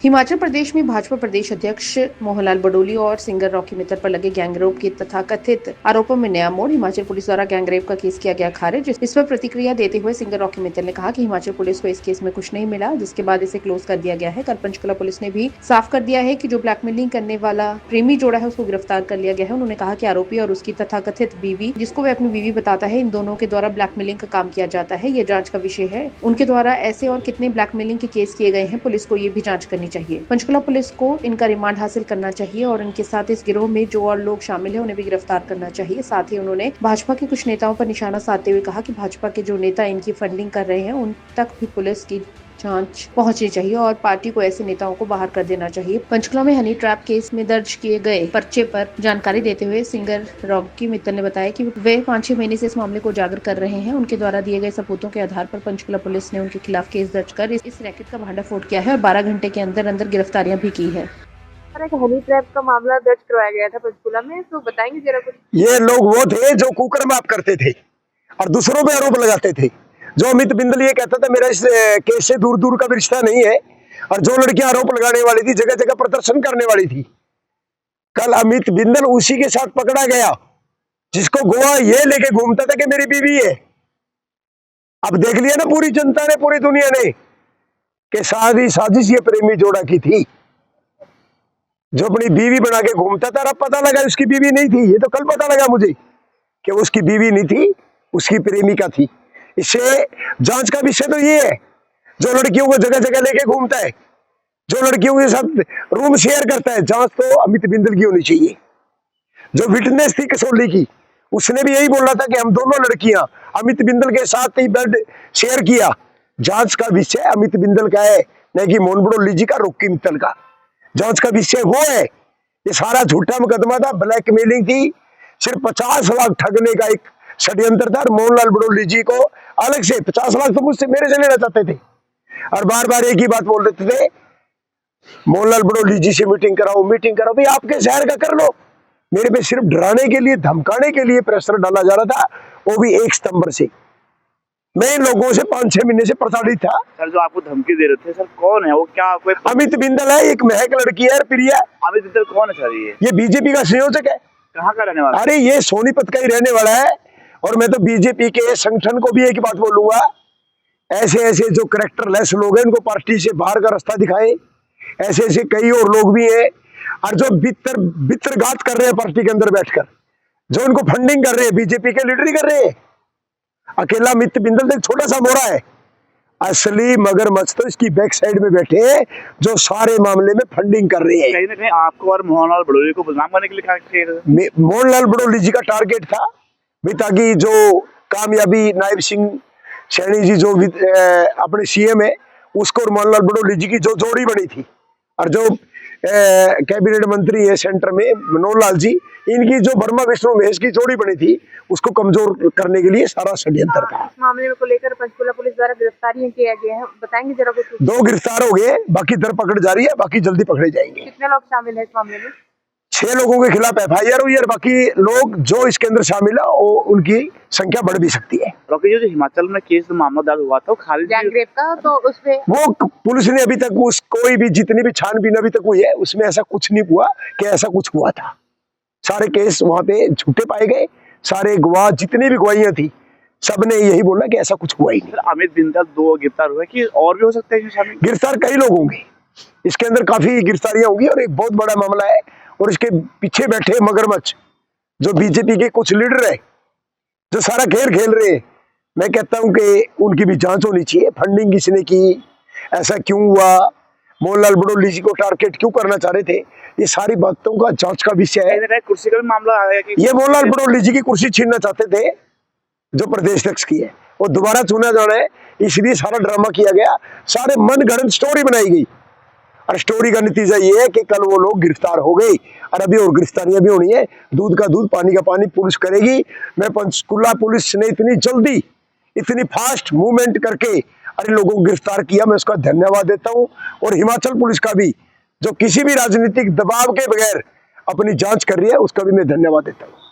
हिमाचल प्रदेश में भाजपा प्रदेश अध्यक्ष मोहनलाल बडोली और सिंगर रॉकी मित्तल पर लगे गैंगरेप के तथाकथित आरोपों में नया मोड़। हिमाचल पुलिस द्वारा गैंगरेप का केस किया गया खारिज। इस पर प्रतिक्रिया देते हुए सिंगर रॉकी मित्तल ने कहा कि हिमाचल पुलिस को इस केस में कुछ नहीं मिला, जिसके बाद इसे क्लोज कर दिया गया है। कल पंचकुला पुलिस ने भी साफ कर दिया है कि जो ब्लैकमेलिंग करने वाला प्रेमी जोड़ा है उसको गिरफ्तार कर लिया गया है। उन्होंने कहा कि आरोपी और उसकी तथाकथित बीवी, जिसको वे अपनी बीवी बताता है, इन दोनों के द्वारा ब्लैकमेलिंग का काम किया जाता है। ये जांच का विषय है। उनके द्वारा ऐसे और कितने ब्लैकमेलिंग के केस किए गए हैं, पुलिस को ये भी जांच करनी चाहिए। पंचकुला पुलिस को इनका रिमांड हासिल करना चाहिए और इनके साथ इस गिरोह में जो और लोग शामिल हैं उन्हें भी गिरफ्तार करना चाहिए। साथ ही उन्होंने भाजपा के कुछ नेताओं पर निशाना साधते हुए कहा कि भाजपा के जो नेता इनकी फंडिंग कर रहे हैं उन तक भी पुलिस की जांच पहुंचनी चाहिए और पार्टी को ऐसे नेताओं को बाहर कर देना चाहिए। पंचकुला में हनी ट्रैप केस में दर्ज किए गए पर्चे पर जानकारी देते हुए सिंगर रॉकी मित्तल ने बताया कि वे 5-6 महीने से इस मामले को उजागर कर रहे हैं। उनके द्वारा दिए गए सबूतों के आधार पर पंचकुला पुलिस ने उनके खिलाफ केस दर्ज कर इस रैकेट का भांडाफोड़ किया है और 12 घंटे के अंदर अंदर गिरफ्तारियां भी की है। एक हनी ट्रैप का मामला दर्ज करवाया गया था पंचकुला में, तो बताएंगे जरा कुछ। ये लोग वो थे जो कुकर माप करते थे और दूसरों पे आरोप लगाते थे। जो अमित बिंदल ये कहता था मेरा इस केस से दूर दूर का भी रिश्ता नहीं है, और जो लड़कियां आरोप लगाने वाली थी, जगह जगह प्रदर्शन करने वाली थी, कल अमित बिंदल उसी के साथ पकड़ा गया जिसको गोवा ये लेके घूमता था कि मेरी बीवी है। अब देख लिया ना पूरी जनता ने, पूरी दुनिया ने, कि साजिश ये प्रेमी जोड़ा की थी जो अपनी बीवी बना के घूमता था। अब पता लगा उसकी बीवी नहीं थी। ये तो कल पता लगा मुझे कि उसकी बीवी नहीं थी, उसकी प्रेमिका थी। इससे जांच का विषय तो ये है, जो लड़कियों को जगह जगह लेके घूमता है, जो लड़कियों के साथ रूम शेयर करता है, जांच तो अमित बिंदल की होनी चाहिए। जो विटनेस थी कसौली की, उसने भी यही बोला था कि हम दोनों लड़कियां अमित बिंदल के साथ ही बेड शेयर किया। जांच का विषय अमित बिंदल का है, न कि मोहन बडोली जी का, रॉकी मित्तल का। जांच का विषय वो है। ये सारा झूठा मुकदमा था, ब्लैकमेलिंग थी, सिर्फ 50 लाख ठगने का एक षड्यंत्र था। मोहनलाल बडोली जी को अलग से 50 लाख तो मुझसे मेरे से लेना चाहते थे और बार बार एक ही बात बोल देते थे, मोहनलाल बडोली जी से मीटिंग कराओ, मीटिंग कराओ। भाई आपके शहर का कर लो। मेरे पे सिर्फ डराने के लिए, धमकाने के लिए प्रेशर डाला जा रहा था, वो भी 1 सितंबर से। मैं इन लोगों से 5-6 महीने से प्रताड़ित था। सर जो आपको धमकी दे रहे थे, सर कौन है वो? क्या कोई अमित बिंदल है, एक महक लड़की है प्रिया। अमित बिंदल कौन है सर? ये बीजेपी का संयोजक है। कहाँ का रहने वाला? अरे ये सोनीपत का ही रहने वाला है। और मैं तो बीजेपी के संगठन को भी एक बात बोलूंगा, ऐसे ऐसे जो कैरेक्टरलेस लोग हैं इनको पार्टी से बाहर का रास्ता दिखाएं। ऐसे ऐसे कई और लोग भी हैं, और जो बित्रघात कर रहे हैं पार्टी के अंदर बैठकर, जो इनको फंडिंग कर रहे हैं, बीजेपी के लीडर ही कर रहे हैं। अकेला अमित बिंदल एक छोटा सा मोड़ा है, असली मगरमच्छ तो इसकी बैक साइड में बैठे हैं, जो सारे मामले में फंडिंग कर रहे हैं। कहीं ना कहीं आपको और मोहनलाल बडोली को बदनाम करने के लिए मोहनलाल बडोली जी का टारगेट था भी, ताकि जो कामयाबी नायब सिंह सैनी जी जो अपने सीएम है, उसको और मोहनलाल बडोली जी की जो जोड़ी बनी थी, और जो कैबिनेट मंत्री है सेंटर में मनोहर लाल जी, इनकी जो वर्मा विष्णु महेश की जोड़ी बनी थी, उसको कमजोर करने के लिए सारा षड्यंत्र था। इस मामले को लेकर पंचकुला पुलिस द्वारा गिरफ्तारियां किया गया है, बताएंगे जरा कुछ। 2 गिरफ्तार हो गए, बाकी धरपकड़ जारी है, बाकी जल्दी पकड़े जाएंगे। कितने लोग शामिल है इस मामले में? 6 लोगों के खिलाफ FIR हुई है, और बाकी लोग जो इसके अंदर शामिल है उनकी संख्या बढ़ भी सकती है। रॉकी जी, जो हिमाचल में केस मामला दर्ज हुआ था खाली गैंगरेप का, तो उसपे वो पुलिस ने अभी तक कोई भी जितनी भी छानबीन अभी तक हुई है, उसमें ऐसा कुछ नहीं हुआ कि ऐसा कुछ हुआ था। सारे केस वहां पे झूठे पाए गए। सारे गवाह, जितनी भी गवाहियां थी, सबने यही बोला कि ऐसा कुछ हुआ ही नहीं। अमित बिंदल 2 गिरफ्तार हुए, कि और भी हो सकते हैं शामिल? गिरफ्तार कई लोग होंगे, इसके अंदर काफी गिरफ्तारियां होंगी, और एक बहुत बड़ा मामला है। और इसके पीछे बैठे मगरमच्छ जो बीजेपी के कुछ लीडर है, जो सारा खेल खेल रहे हैं, मैं कहता हूं कि उनकी भी जांच होनी चाहिए। फंडिंग किसने की, ऐसा क्यों हुआ, मोहनलाल बडोली जी को टारगेट क्यों करना चाह रहे थे, ये सारी बातों का जांच का विषय है। कुर्सी का भी मामला आया कि ये मोहनलाल बडोली जी की कुर्सी छीनना चाहते थे, जो प्रदेश अध्यक्ष की है, वो दोबारा चुना जाना है, इसलिए सारा ड्रामा किया गया, सारे मनगढ़ंत स्टोरी बनाई गई। और स्टोरी का नतीजा ये है कि कल वो लोग गिरफ्तार हो गए, और अभी और गिरफ्तारियां भी होनी है। दूध का दूध, पानी का पानी पुलिस करेगी। मैं पंचकुला पुलिस ने इतनी जल्दी, इतनी फास्ट मूवमेंट करके इन लोगों को गिरफ्तार किया, मैं उसका धन्यवाद देता हूं। और हिमाचल पुलिस का भी, जो किसी भी राजनीतिक दबाव के बगैर अपनी जांच कर रही है, उसका भी मैं धन्यवाद देता हूं।